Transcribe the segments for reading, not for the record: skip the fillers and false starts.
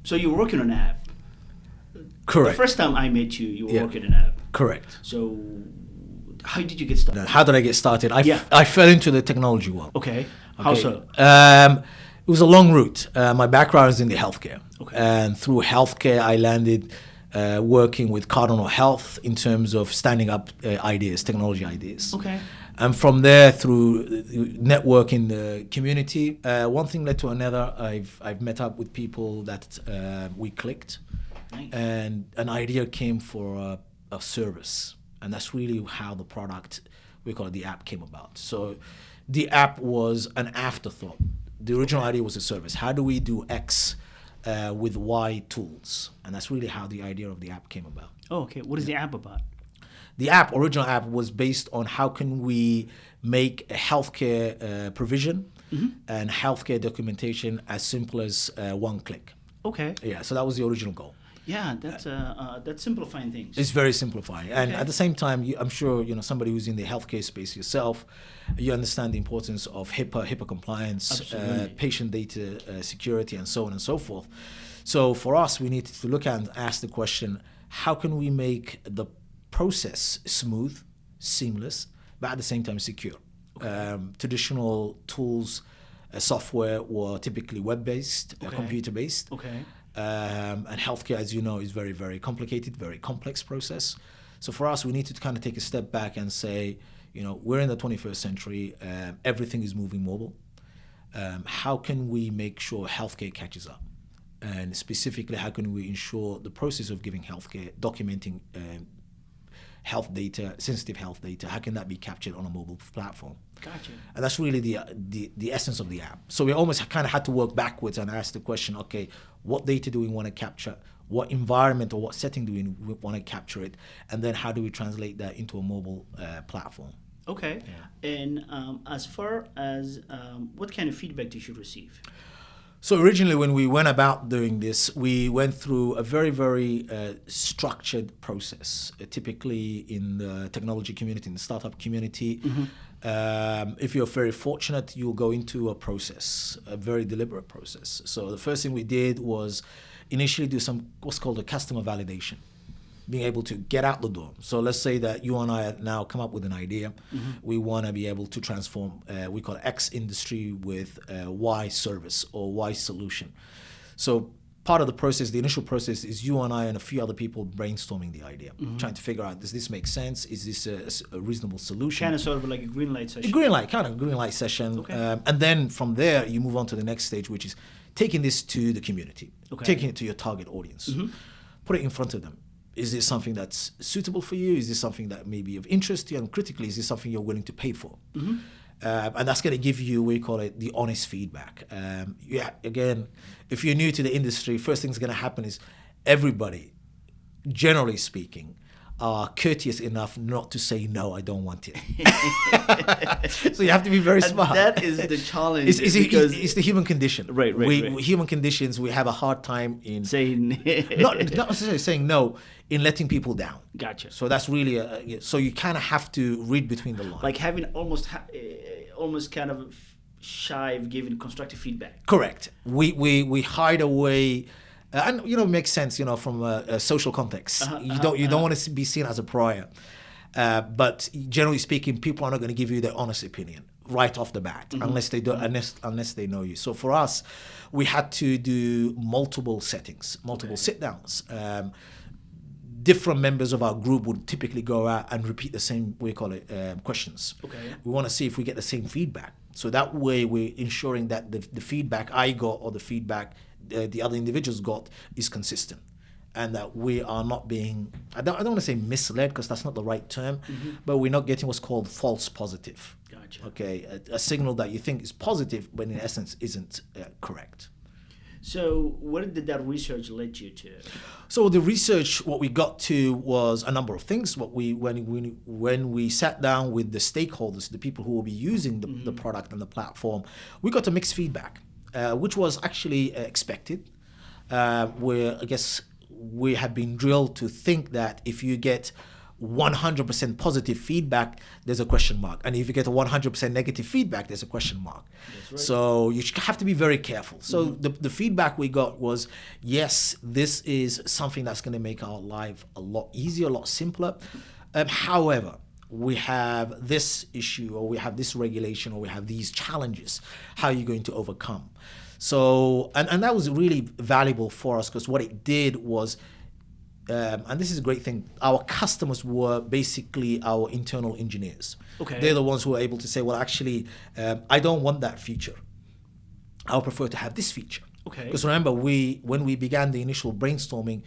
So you're working on an app. Correct. The first time I met you, you were working on an app. Correct. So how did you get started? How did I get started? I fell into the technology world. Okay. How so? It was a long route. My background is in the healthcare. Okay. And through healthcare, I landed working with Cardinal Health in terms of standing up ideas, technology ideas. Okay. And from there, through network in the community, one thing led to another. I've met up with people that we clicked. Nice. And an idea came for a service. And that's really how the product, we call it the app, came about. So the app was an afterthought. The original idea was a service. How do we do X with Y tools? And that's really how the idea of the app came about. Oh, okay. What is the app about? The original app was based on how can we make a healthcare provision and healthcare documentation as simple as one click. Okay. Yeah, so that was the original goal. Yeah, that's simplifying things. It's very simplifying, and at the same time, I'm sure somebody who's in the healthcare space yourself, you understand the importance of HIPAA compliance, patient data security, and so on and so forth. So for us, we needed to look and ask the question: how can we make the process smooth, seamless, but at the same time secure? Okay. Traditional tools, software were typically web-based, computer-based. Okay. And healthcare, as you know, is very, very complicated, very complex process. So for us, we need to kind of take a step back and say, we're in the 21st century, everything is moving mobile. How can we make sure healthcare catches up? And specifically, how can we ensure the process of giving healthcare, documenting health data, sensitive health data, how can that be captured on a mobile platform? Gotcha. And that's really the essence of the app. So we almost kind of had to work backwards and ask the question, okay, what data do we want to capture? What environment or what setting do we want to capture it? And then how do we translate that into a mobile platform? Okay. Yeah. And as far as what kind of feedback did you receive? So originally, when we went about doing this, we went through a very, very structured process. Typically in the technology community, in the startup community, if you're very fortunate, you'll go into a process, a very deliberate process. So the first thing we did was initially do what's called a customer validation, being able to get out the door. So let's say that you and I have now come up with an idea. We want to be able to transform, we call it X industry with Y service or Y solution. So part of the process, the initial process, is you and I and a few other people brainstorming the idea, trying to figure out, does this make sense? Is this a reasonable solution? Kind of sort of like a green light session. Kind of green light session. Okay. And then from there, you move on to the next stage, which is taking this to the community, taking it to your target audience, put it in front of them. Is this something that's suitable for you? Is this something that may be of interest to you? And critically, is this something you're willing to pay for? And that's going to give you, we call it, the honest feedback. Again, if you're new to the industry, first thing's going to happen is everybody, generally speaking, are courteous enough not to say, no, I don't want it. So you have to be very smart. That is the challenge. It's the human condition. Right. Human conditions, we have a hard time in saying not necessarily saying no, in letting people down. Gotcha. So that's really so you kind of have to read between the lines. Like having almost kind of shy of giving constructive feedback. Correct. We hide away. And it makes sense, from a social context. You don't want to be seen as a pariah, but generally speaking, people are not going to give you their honest opinion right off the bat unless they know you. So for us, we had to do multiple settings, multiple sit downs. Different members of our group would typically go out and repeat the same, we call it, questions. Okay. We want to see if we get the same feedback. So that way, we're ensuring that the feedback I got or the feedback the other individuals got is consistent, and that we are not being, I don't want to say misled because that's not the right term, but we're not getting what's called false positive. Gotcha. Okay, a signal that you think is positive, but in essence isn't correct. So what did that research lead you to? So the research, what we got to was a number of things. When we sat down with the stakeholders, the people who will be using the product and the platform, we got a mixed feedback. Which was actually expected, where I guess we had been drilled to think that if you get 100% positive feedback, there's a question mark. And if you get a 100% negative feedback, there's a question mark. That's right. So you have to be very careful. So the feedback we got was, yes, this is something that's going to make our life a lot easier, a lot simpler. However, we have this issue, or we have this regulation, or we have these challenges. How are you going to overcome? So, and that was really valuable for us, because what it did was, and this is a great thing, our customers were basically our internal engineers. Okay. They're the ones who were able to say, well, actually, I don't want that feature. I would prefer to have this feature. Okay. Because remember, when we began the initial brainstorming,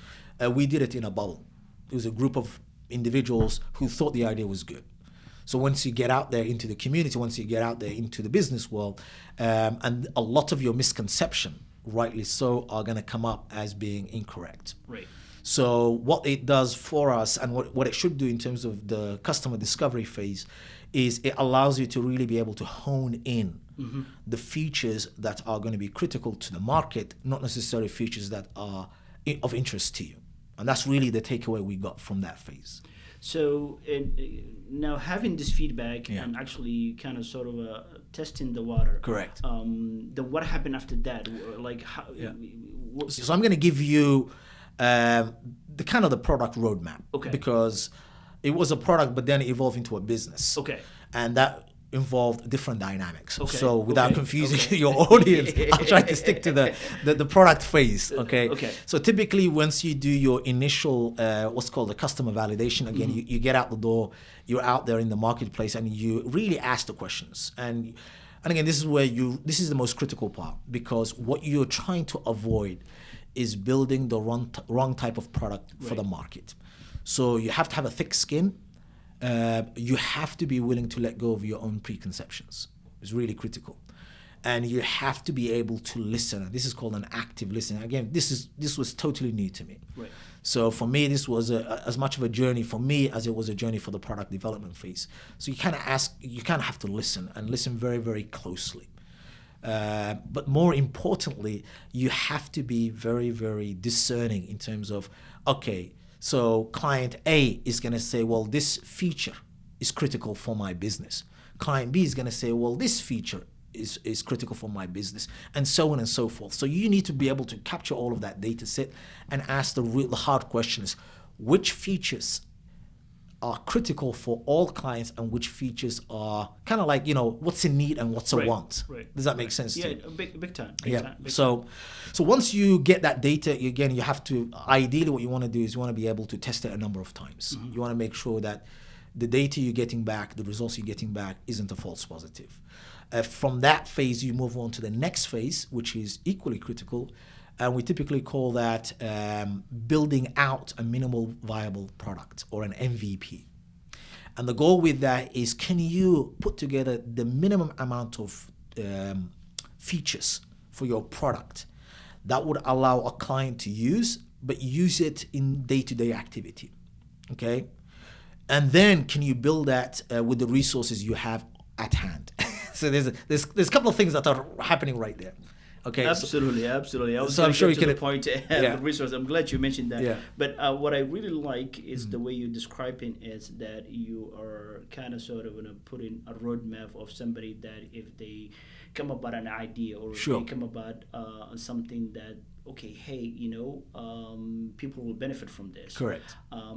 we did it in a bubble. It was a group of individuals who thought the idea was good. So once you get out there into the community, once you get out there into the business world, and a lot of your misconception, rightly so, are going to come up as being incorrect. Right. So what it does for us, and what it should do in terms of the customer discovery phase, is it allows you to really be able to hone in the features that are going to be critical to the market, not necessarily features that are of interest to you. And that's really the takeaway we got from that phase. So now having this feedback and actually kind of sort of testing the water. Correct. Then what happened after that? Like how? So I'm going to give you the kind of the product roadmap. Okay. Because it was a product, but then it evolved into a business. Okay. And that involved different dynamics. Okay. So without confusing your audience, I'll try to stick to the product phase. Okay. Okay. So typically, once you do your initial what's called the customer validation, again, you get out the door, you're out there in the marketplace, and you really ask the questions. And again, this is where this is the most critical part, because what you're trying to avoid is building the wrong type of product for the market. So you have to have a thick skin. You have to be willing to let go of your own preconceptions. It's really critical. And you have to be able to listen. This is called an active listening. Again, this was totally new to me. Right. So for me, this was as much of a journey for me as it was a journey for the product development phase. So you kind of have to listen, and listen very, very closely. But more importantly, you have to be very, very discerning in terms of, okay, so client A is going to say, well, this feature is critical for my business. Client B is going to say, well, this feature is critical for my business, and so on and so forth. So you need to be able to capture all of that data set and ask the hard questions. Which features are critical for all clients, and which features are kind of like, what's in need and what's a want? Right. Does that make sense to you? Yeah, big time. So once you get that data, again, you have to, ideally what you want to do is you want to be able to test it a number of times. You want to make sure that the data you're getting back, the results you're getting back, isn't a false positive. From that phase, you move on to the next phase, which is equally critical. And we typically call that building out a minimal viable product, or an MVP. And the goal with that is, can you put together the minimum amount of features for your product that would allow a client to use, but use it in day-to-day activity, okay? And then can you build that with the resources you have at hand? So there's a couple of things that are happening right there. Okay. Absolutely. I was I'm sure you can the point the resource. I'm glad you mentioned that. Yeah. But what I really like is the way you're describing is that you are kind of sort of putting a roadmap of somebody that if they come about an idea, or if they come about something that, okay, hey, people will benefit from this. Correct.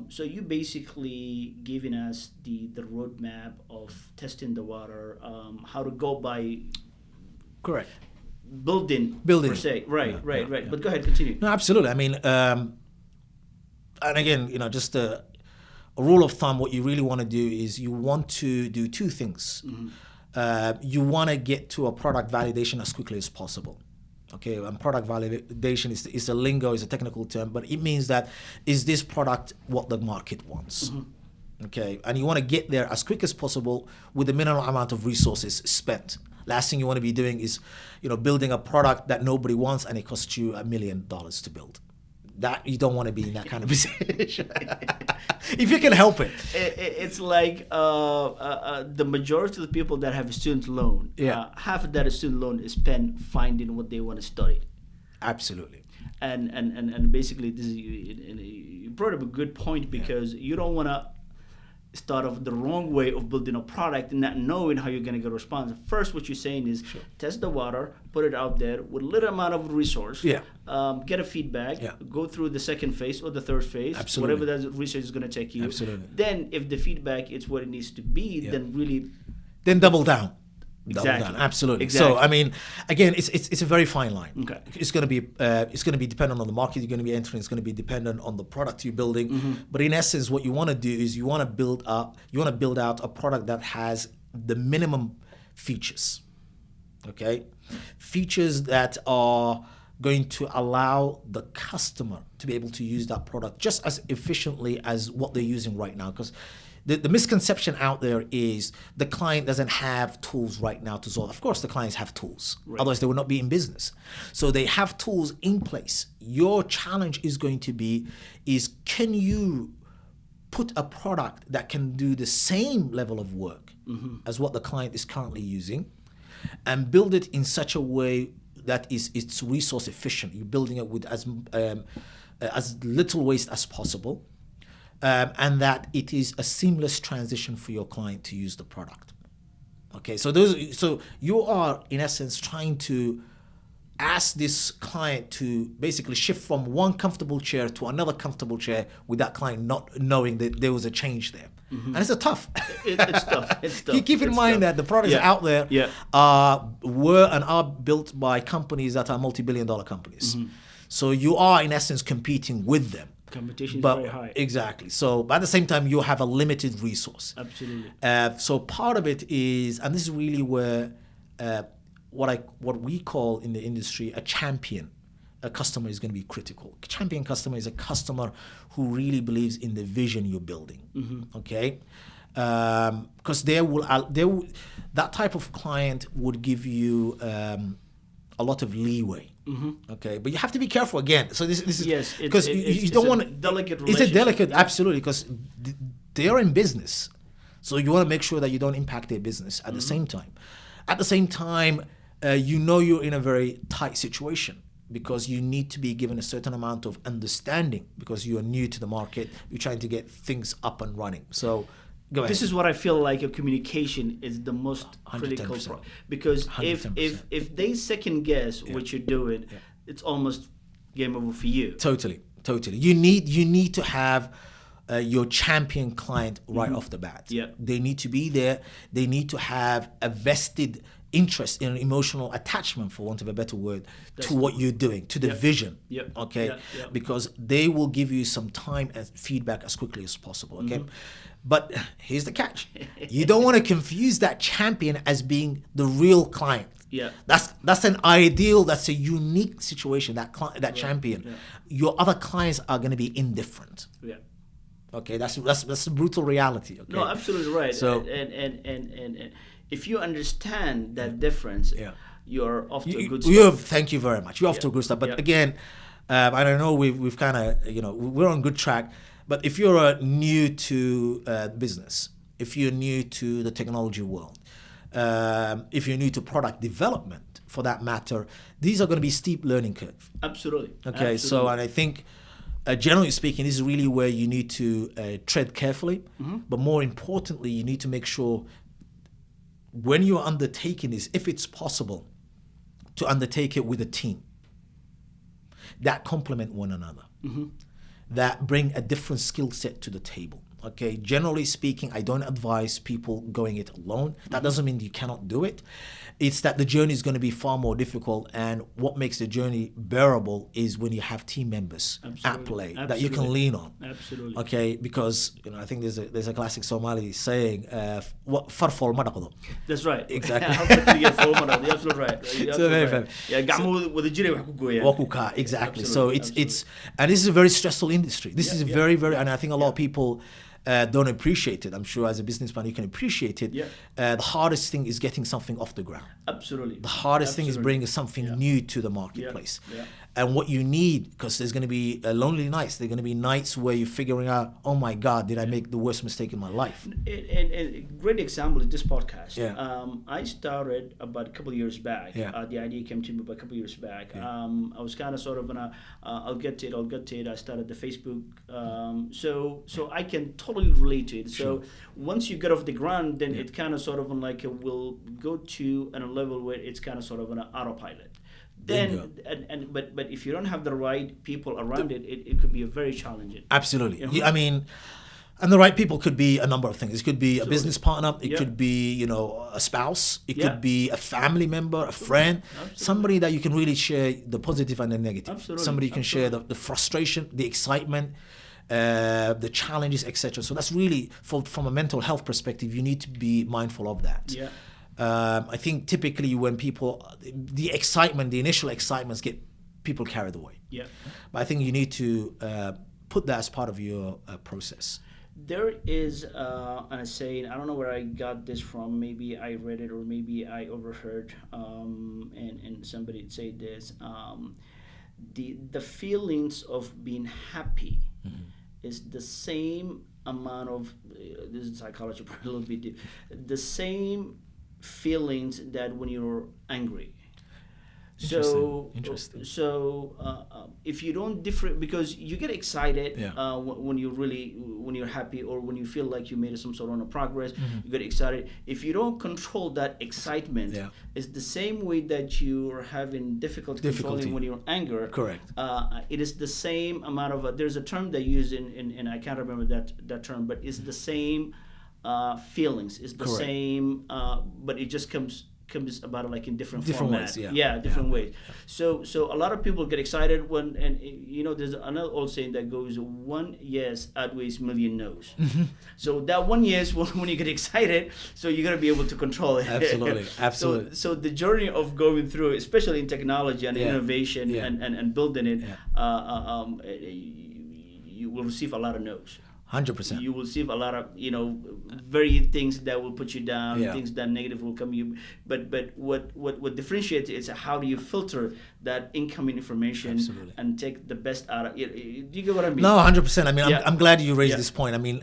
So you basically giving us the roadmap of testing the water, how to go by. Correct. Building per se. Right. But go ahead, continue. No, absolutely. I mean, and again, just a rule of thumb, what you really want to do is you want to do two things. You want to get to a product validation as quickly as possible. Okay, and product validation is a lingo, is a technical term, but it means that, is this product what the market wants? Okay, and you want to get there as quick as possible with the minimal amount of resources spent. Last thing you want to be doing is, building a product that nobody wants and it costs you $1 million to build. That you don't want to be in that kind of position. If you can help it. It's like the majority of the people that have a student loan, half of that student loan is spent finding what they want to study. Absolutely. And basically, this is, you brought up a good point, because you don't want to start off the wrong way of building a product and not knowing how you're going to get a response. First, what you're saying is test the water, put it out there with a little amount of resource, get a feedback, go through the second phase or the third phase, whatever that research is going to take you. Then if the feedback is what it needs to be, then double down. Exactly. Double down. Absolutely. Exactly. So I mean, again, it's a very fine line. Okay. It's going to be dependent on the market you're going to be entering. It's going to be dependent on the product you're building. But in essence, what you want to do is you want to build out a product that has the minimum features. Okay, features that are going to allow the customer to be able to use that product just as efficiently as what they're using right now. Because the misconception out there is the client doesn't have tools right now to solve. Of course, the clients have tools. Right. Otherwise, they would not be in business. So they have tools in place. Your challenge is going to be, can you put a product that can do the same level of work as what the client is currently using and build it in such a way that it's resource efficient. You're building it with as little waste as possible. And that it is a seamless transition for your client to use the product. Okay, so you are in essence trying to ask this client to basically shift from one comfortable chair to another comfortable chair with that client not knowing that there was a change there. And it's tough. It's tough. It's tough. Keep in mind that the products out there were and are built by companies that are multi-billion-dollar companies. So you are in essence competing with them. Competition is very high. Exactly. So, but at the same time, you have a limited resource. Absolutely. So part of it is, and this is really where what we call in the industry a champion, a customer is going to be critical. A champion customer is a customer who really believes in the vision you're building. Okay. Because that type of client would give you a lot lot okay, but you have to be careful again. So this is because you don't want to. Delicate it's a delicate, absolutely, because they are in business, so you want to make sure that you don't impact their business at the same time. At the same time, you're in a very tight situation because you need to be given a certain amount of understanding because you are new to the market. You're trying to get things up and running. So. This is what I feel like your communication is the most critical part. Because if they second guess what you're doing, it's almost game over for you. Totally. You need to have your champion client right off the bat. Yeah. They need to be there. They need to have a vested interest in an emotional attachment, for want of a better word, to what you're doing, to the vision. Okay, because they will give you some time and feedback as quickly as possible. Okay, but here's the catch: you don't want to confuse that champion as being the real client. Yeah, that's an ideal. That's a unique situation. That champion, your other clients are going to be indifferent. Yeah. Okay, that's the brutal reality. Okay. No, absolutely right. So and if you understand that difference, you're off to a good start. Thank you very much. You're off to a good start. But again, I don't know. We've kind of we're on good track. But if you're new to business, if you're new to the technology world, if you're new to product development, for that matter, these are going to be steep learning curve. Absolutely. Okay. Absolutely. So, and I think. Generally speaking, this is really where you need to tread carefully, but more importantly, you need to make sure when you're undertaking this, if it's possible, to undertake it with a team that complement one another, that bring a different skill set to the table. Okay, generally speaking, I don't advise people going it alone. That doesn't mean you cannot do it. It's that the journey is going to be far more difficult, and what makes the journey bearable is when you have team members at play that you can lean on. Absolutely. Okay, because I think there's a classic Somali saying, "Farfol ma dhaqdo." That's right. Exactly. You're absolutely right. So very fair. Exactly. So it's and this is a very stressful industry. This is very, very, and I think a lot of people don't appreciate it. I'm sure as a businessman you can appreciate it. The hardest thing is getting something off the ground. Absolutely. The hardest thing is bringing something new to the marketplace. And what you need, because there's going to be lonely nights. There are going to be nights where you're figuring out, oh my God, did I make the worst mistake in my life? And a great example is this podcast. Yeah. I started about a couple of years back. Yeah. The idea came to me about a couple of years back. Yeah. I was kind of sort of I'll get to it. I started the Facebook. So I can totally relate to it. Sure. So once you get off the ground, then it kind of sort of like will go to a level where it's kind of sort of an autopilot. Then but if you don't have the right people around it could be very challenging. Absolutely. You know? I mean, and the right people could be a number of things. It could be Absolutely. a business partner. It could be, a spouse. It could be a family member, a friend, somebody that you can really share the positive and the negative. Absolutely. Somebody you can share the frustration, the excitement, the challenges, etc. So that's really, from a mental health perspective, you need to be mindful of that. Yeah. I think typically when people, the initial excitements get people carried away. Yeah. But I think you need to put that as part of your process. There is a saying, I don't know where I got this from, maybe I read it or maybe I overheard, and somebody say this, the feelings of being happy is the same amount of, this is psychology, a little bit deep, the same feelings that when you're angry. Interesting. So if you don't because you get excited when you're happy or when you feel like you made some sort of progress, you get excited. If you don't control that excitement, it's the same way that you are having difficulty controlling when you're angry. Correct. It is the same amount of there's a term they use in I can't remember that term, but it's the same feelings. It's the Correct. same, but it just comes about it like in different ways, different ways. So a lot of people get excited when, and there's another old saying that goes, one yes outweighs million no's. So that one yes, when you get excited, so you're gonna be able to control it. Absolutely. So the journey of going through, especially in technology and innovation and building it, you will receive a lot of no's. 100%. You will receive a lot of very things that will put you down, things that negative will come you. But what differentiates it is how do you filter that incoming information and take the best out of it. Do you get what I mean? No, 100%. I mean, I'm glad you raised this point. I mean,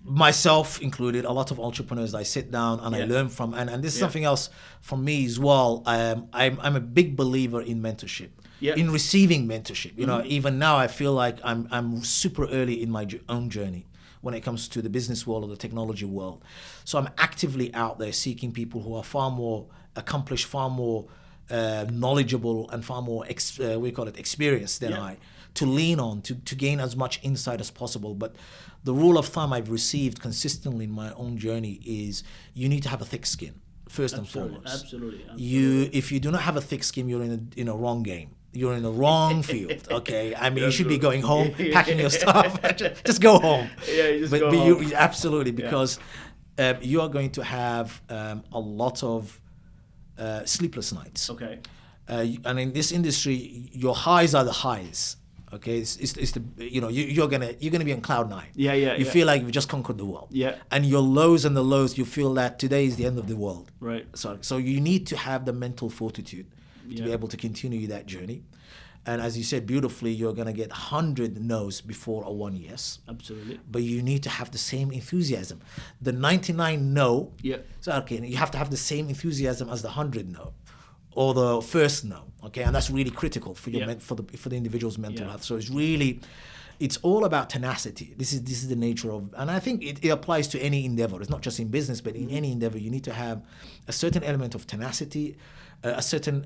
myself included, a lot of entrepreneurs I sit down and I learn from, and this is something else from me as well. I'm a big believer in mentorship. In receiving mentorship, even now I feel like I'm super early in my own journey when it comes to the business world or the technology world. So I'm actively out there seeking people who are far more accomplished, far more knowledgeable, and far more experienced than I, to lean on, to gain as much insight as possible. But the rule of thumb I've received consistently in my own journey is you need to have a thick skin, first and foremost. Absolutely. If you do not have a thick skin, you're in a wrong game. You're in the wrong field, okay? I mean, you should be going home, packing your stuff. just go home. Go home. Absolutely, because you are going to have a lot of sleepless nights. Okay. And in this industry, your highs are the highs. Okay, it's the you're gonna be on cloud nine. You feel like you've just conquered the world. And your lows and the lows, you feel that today is the end of the world. Right. So you need to have the mental fortitude to be able to continue that journey. And as you said beautifully, you're going to get 100 no's before a one yes. Absolutely. But you need to have the same enthusiasm. The 99 no, so okay, you have to have the same enthusiasm as the 100 no, or the first no, okay? And that's really critical for your for the individual's mental health. So it's all about tenacity. This is the nature of, and I think it applies to any endeavor. It's not just in business, but in any endeavor, you need to have a certain element of tenacity, a certain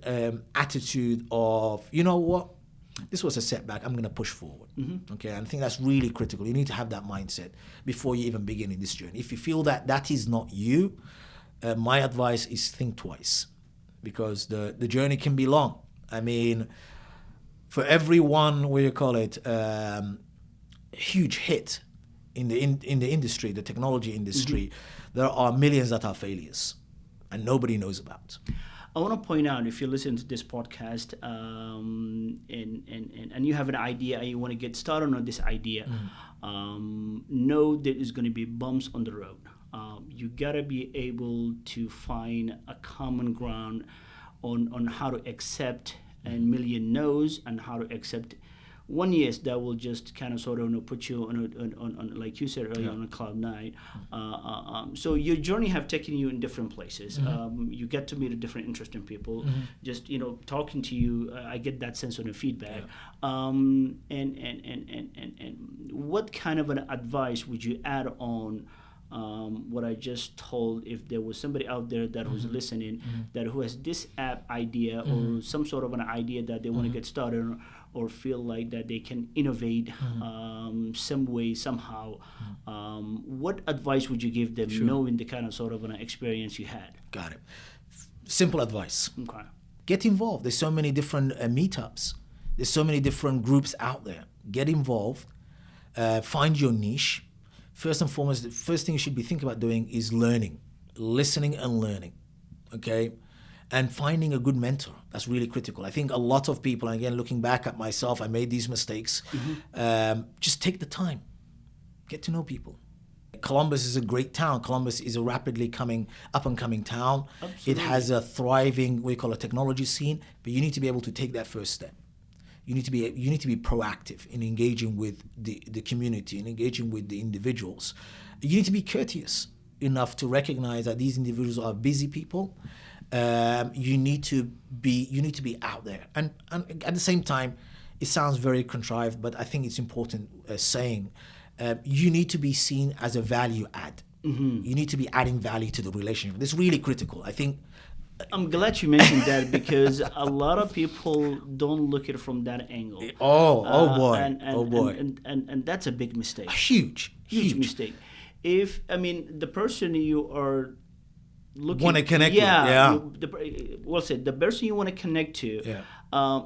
attitude of, you know what, this was a setback, I'm going to push forward. Okay, and I think that's really critical. You need to have that mindset before you even begin in this journey. If you feel that is not you, my advice is think twice, because the journey can be long. I mean, for every one, huge hit in the industry, the technology industry, there are millions that are failures and nobody knows about. I want to point out, if you listen to this podcast and you have an idea and you want to get started on this idea, know there is going to be bumps on the road. You got to be able to find a common ground on how to accept and million no's, and how to accept one yes that will just kind of sort of put you on like you said earlier, on a cloud nine. So your journey have taken you in different places. You get to meet different interesting people. Just talking to you, I get that sense of the feedback. And what kind of an advice would you add on what I just told, if there was somebody out there that was listening, that who has this app idea or some sort of an idea that they want to get started or feel like that they can innovate some way, somehow, what advice would you give them, knowing the kind of sort of an experience you had? Got it. Simple advice. Okay. Get involved. There's so many different meetups. There's so many different groups out there. Get involved. Find your niche. First and foremost, the first thing you should be thinking about doing is learning, listening and learning, okay? And finding a good mentor. That's really critical. I think a lot of people, and again, looking back at myself, I made these mistakes. Just take the time. Get to know people. Columbus is a great town. Columbus is a rapidly up and coming town. Absolutely. It has a thriving, we call a technology scene, but you need to be able to take that first step. You need to be proactive in engaging with the community and engaging with the individuals. You need to be courteous enough to recognize that these individuals are busy people. You need to be out there, and at the same time, it sounds very contrived, but I think it's important saying you need to be seen as a value add. You need to be adding value to the relationship. This is really critical. I think. I'm glad you mentioned that, because a lot of people don't look at it from that angle. Oh boy. And that's a big mistake. Huge mistake. If the person you are looking want to connect with, well said, the person you want to connect to,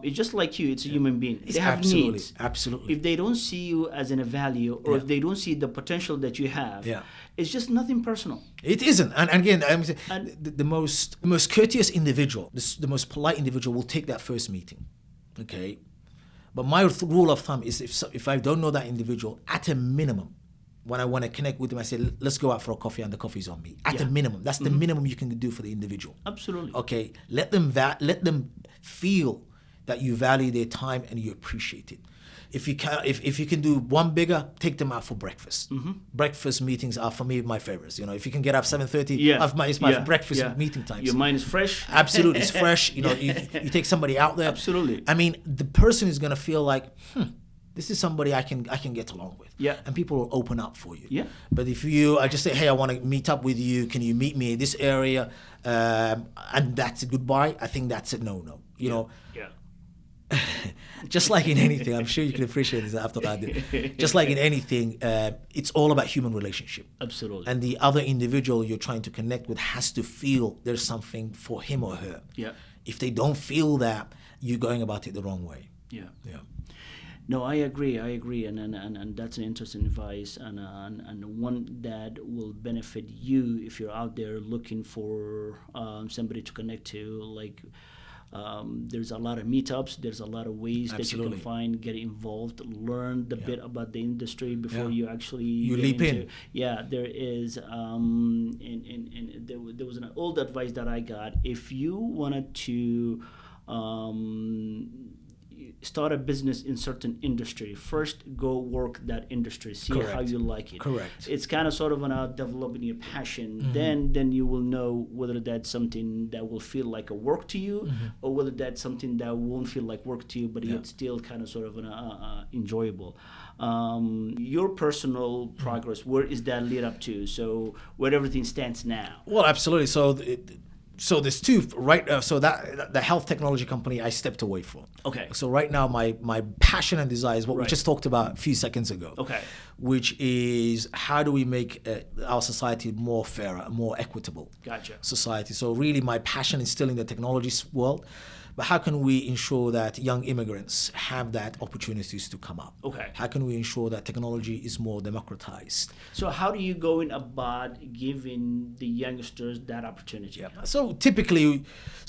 it's just like you. It's a human being. They have needs. Absolutely. If they don't see you as in a value, or if they don't see the potential that you have, it's just nothing personal. It isn't. And again, the most courteous individual, the most polite individual will take that first meeting. Okay? But my rule of thumb is if I don't know that individual, at a minimum, when I want to connect with them, I say, let's go out for a coffee, and the coffee's on me. At a minimum. That's the minimum you can do for the individual. Absolutely. Okay? Let them feel that you value their time and you appreciate it. If you can do one bigger, take them out for breakfast. Breakfast meetings are, for me, my favorites. If you can get up 7:30, it's my breakfast meeting times. Your mind is fresh. Absolutely, it's fresh. You take somebody out there. Absolutely. The person is gonna feel like, this is somebody I can get along with. Yeah. And people will open up for you. Yeah. But if I just say, hey, I want to meet up with you, can you meet me in this area? And that's a goodbye, I think that's a no-no. Yeah. Just like in anything, I'm sure you can appreciate this after that. Just like in anything, it's all about human relationship. Absolutely. And the other individual you're trying to connect with has to feel there's something for him or her. Yeah. If they don't feel that, you're going about it the wrong way. Yeah. Yeah. No, I agree, and that's an interesting advice, and one that will benefit you if you're out there looking for somebody to connect to. Like, there's a lot of meetups, there's a lot of ways that you can find, get involved, learn the bit about the industry before you actually leap in. Yeah, there is, and there was an old advice that I got. If you wanted to start a business in certain industry, first go work that industry, see how you like it. Correct. It's kind of sort of developing your passion. Then you will know whether that's something that will feel like a work to you, or whether that's something that won't feel like work to you, but it's still kind of sort of enjoyable. Your personal progress, where is that lead up to? So where everything stands now? Well, absolutely. So there's two, right? So that the health technology company I stepped away from. Okay. So right now my passion and desire is what we just talked about a few seconds ago. Okay. Which is, how do we make our society more fairer, more equitable? Gotcha. Society. So really my passion is still in the technology world, but how can we ensure that young immigrants have that opportunities to come up? Okay. How can we ensure that technology is more democratized? So how do you go in about giving the youngsters that opportunity? Yeah. So typically,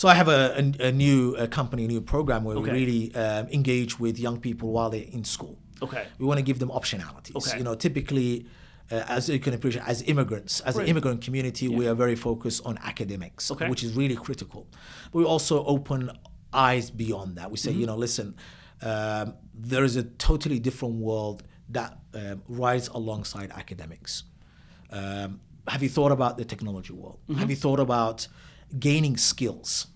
I have a new company, a new program where we really engage with young people while they're in school. Okay. We want to give them optionalities. Okay. Typically, as you can appreciate, as immigrants, as an immigrant community, we are very focused on academics, which is really critical. But we also open eyes beyond that. We say, listen, there is a totally different world that rides alongside academics. Have you thought about the technology world? Have you thought about gaining skills?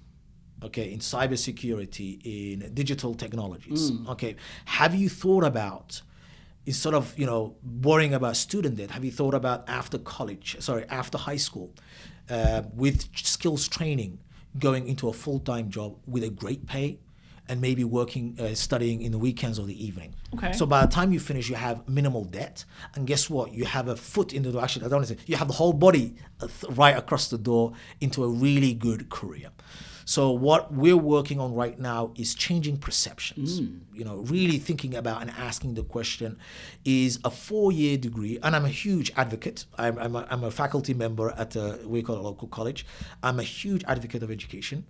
Okay, in cybersecurity, in digital technologies. Okay, have you thought about, instead of worrying about student debt, have you thought about after high school, with skills training, going into a full-time job with a great pay, and maybe working, studying in the weekends or the evening. Okay. So by the time you finish, you have minimal debt, and guess what? You have a foot in the door. Actually, I don't want to say you have the whole body right across the door into a really good career. So what we're working on right now is changing perceptions. Really thinking about and asking the question: is a 4-year degree? And I'm a huge advocate. I'm a faculty member at a local college. I'm a huge advocate of education.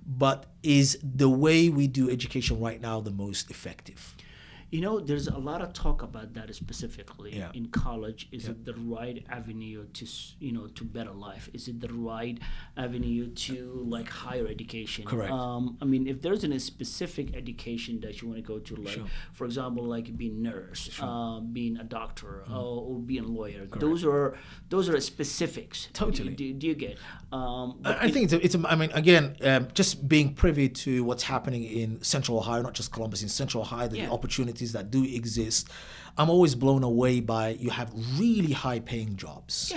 But is the way we do education right now the most effective? There's a lot of talk about that specifically in college. Is it the right avenue to better life? Is it the right avenue to like higher education? Correct. If there's a specific education that you want to go to, like for example, like being a nurse, being a doctor, or being a lawyer. Correct. Those are specifics. Totally. Do you get? I think just being privy to what's happening in Central Ohio, not just Columbus, in Central Ohio, the opportunities that do exist, I'm always blown away by. You have really high paying jobs,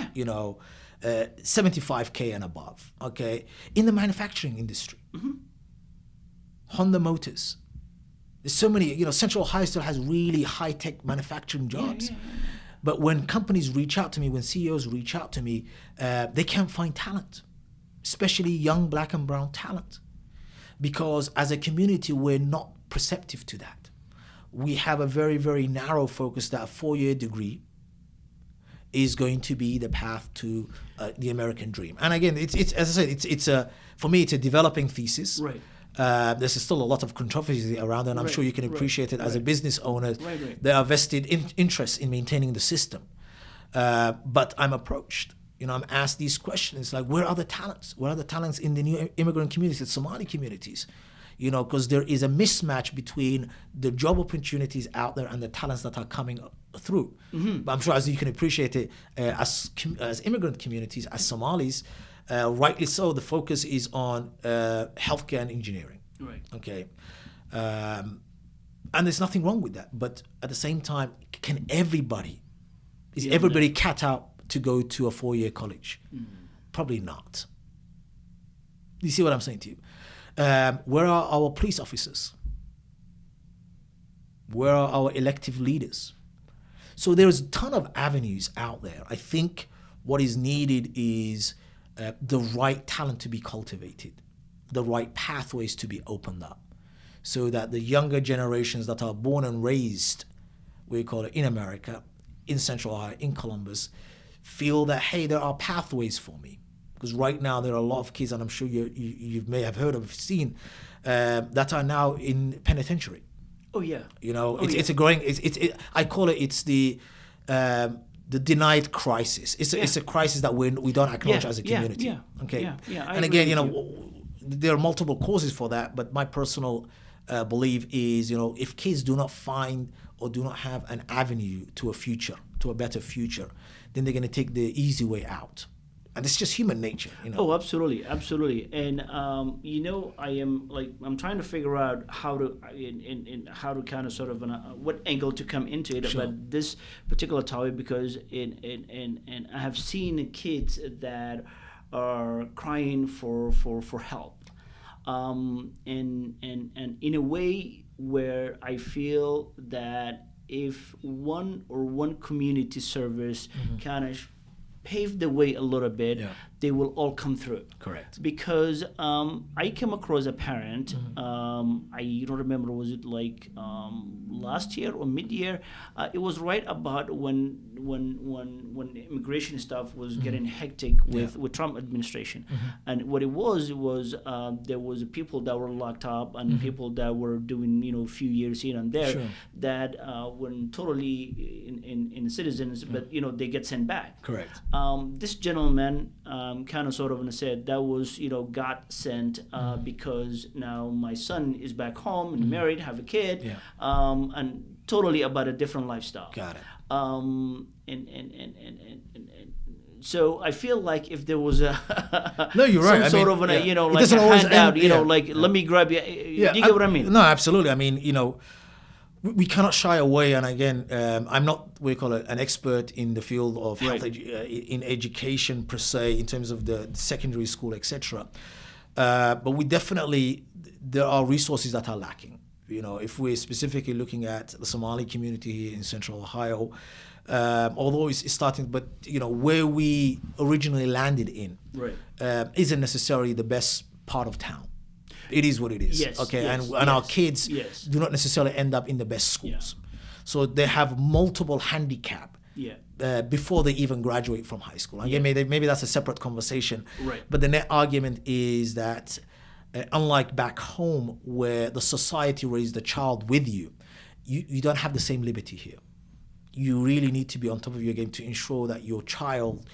75K and above, okay, in the manufacturing industry. Honda Motors, there's so many, Central Ohio still has really high tech manufacturing jobs. But when companies reach out to me, when CEOs reach out to me, they can't find talent, especially young black and brown talent, because as a community we're not perceptive to that. We have a very, very narrow focus that a 4-year degree is going to be the path to the American dream. And again, it's as I said, for me, it's a developing thesis. Right. There's still a lot of controversy around, and I'm sure you can appreciate it as a business owner. There are vested interests in maintaining the system. But I'm approached. I'm asked these questions like, where are the talents? Where are the talents in the new immigrant communities, the Somali communities? Because there is a mismatch between the job opportunities out there and the talents that are coming through. But I'm sure, as you can appreciate it, as immigrant communities, as Somalis, rightly so, the focus is on healthcare and engineering. Right. Okay. And there's nothing wrong with that. But at the same time, is everybody cut out to go to a 4-year college? Probably not. You see what I'm saying to you? Where are our police officers? Where are our elective leaders? So there's a ton of avenues out there. I think what is needed is the right talent to be cultivated, the right pathways to be opened up, so that the younger generations that are born and raised, in America, in Central Ohio, in Columbus, feel that, hey, there are pathways for me. Because right now there are a lot of kids, and I'm sure you may have heard of, seen, that are now in penitentiary. Oh yeah. It's a growing. I call it. It's the denied crisis. It's a crisis that we don't acknowledge as a community. Okay. And again, there are multiple causes for that. But my personal belief is, if kids do not find or do not have an avenue to a future, to a better future, then they're going to take the easy way out. And it's just human nature, Oh, absolutely. And I'm trying to figure out how to kind of sort of what angle to come into it about this particular topic, because and I have seen kids that are crying for help, and in a way where I feel that if one community service kind of pave the way a little bit, they will all come through. Correct. Because I came across a parent, I don't remember, was it like last year or mid-year? It was right about when the immigration stuff was getting hectic with Trump administration. And what it was there was people that were locked up and people that were doing a few years here and there that were totally in citizens, but they get sent back. Correct. This gentleman kind of sort of said that was, God sent because now my son is back home and married, have a kid, and totally about a different lifestyle. Got it. So I feel like if there was a no, you're right. some sort of like a handout, like let me grab you. You get what I mean? No, absolutely. I mean, we cannot shy away. And again, I'm not an expert in the field of health in education per se, in terms of the secondary school, etc. But we definitely, there are resources that are lacking. If we're specifically looking at the Somali community here in Central Ohio, although it's starting, but where we originally landed in isn't necessarily the best part of town. It is what it is. Yes, okay, yes, and our kids do not necessarily end up in the best schools. So they have multiple handicap before they even graduate from high school. Again, maybe that's a separate conversation. Right. But the net argument is that unlike back home where the society raised the child with you, you don't have the same liberty here. You really need to be on top of your game to ensure that your child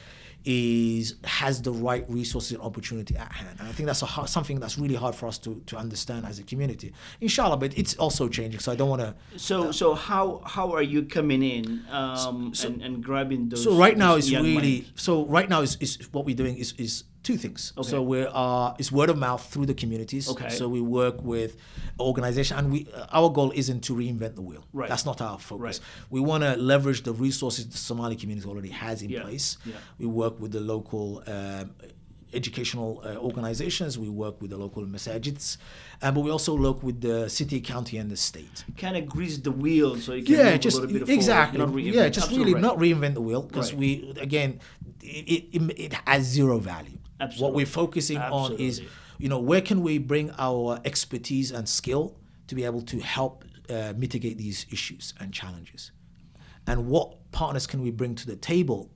has the right resources and opportunity at hand. And I think that's something that's really hard for us to understand as a community. Inshallah, but it's also changing. So I don't want to. So how are you coming in and grabbing those? So right now is what we're doing is two things. Okay. So it's word of mouth through the communities. Okay. So we work with organizations, and our goal isn't to reinvent the wheel. Right. That's not our focus. Right. We want to leverage the resources the Somali community already has in place. Yeah. We work with the local educational organizations. We work with the local masajids, but we also work with the city, county, and the state. Kind of grease the wheel so you can move a little bit exactly. forward, Just really not reinvent the wheel, because it has zero value. Absolutely. What we're focusing on is, where can we bring our expertise and skill to be able to help mitigate these issues and challenges, and what partners can we bring to the table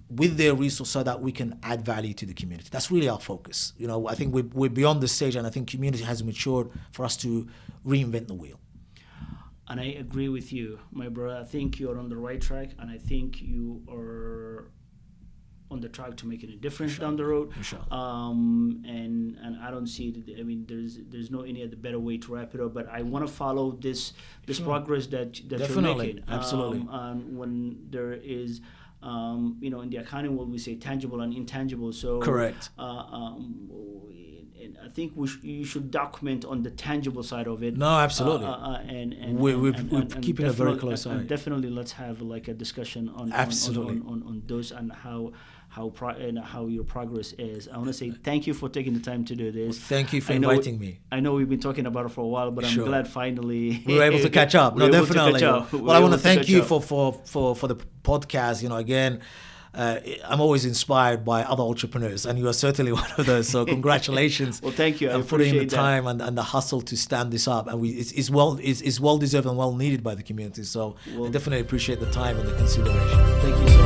with their resources so that we can add value to the community. That's really our focus. I think we're beyond this stage, and I think community has matured for us to reinvent the wheel. And I agree with you, my brother. I think you're on the right track, and I think you are on the track to making a difference down the road. And I don't see it. I mean, there's no any other better way to wrap it up. But I want to follow this progress that you're making. Absolutely. And when there is. In the accounting world, we say tangible and intangible. So correct. And I think you should document on the tangible side of it. No, absolutely. We're keeping a very close eye. And definitely, let's have like a discussion on those and how your progress is. I want to say thank you for taking the time to do this. Well, thank you for inviting me. I know we've been talking about it for a while, but I'm glad finally we were able to catch up. No, definitely. Well, I want to thank you for the podcast. Again, I'm always inspired by other entrepreneurs, and you are certainly one of those. So congratulations. Well, thank you. I putting in the that. time and the hustle to stand this up, and it's well deserved and well needed by the community. So I definitely appreciate the time and the consideration. Thank you so much.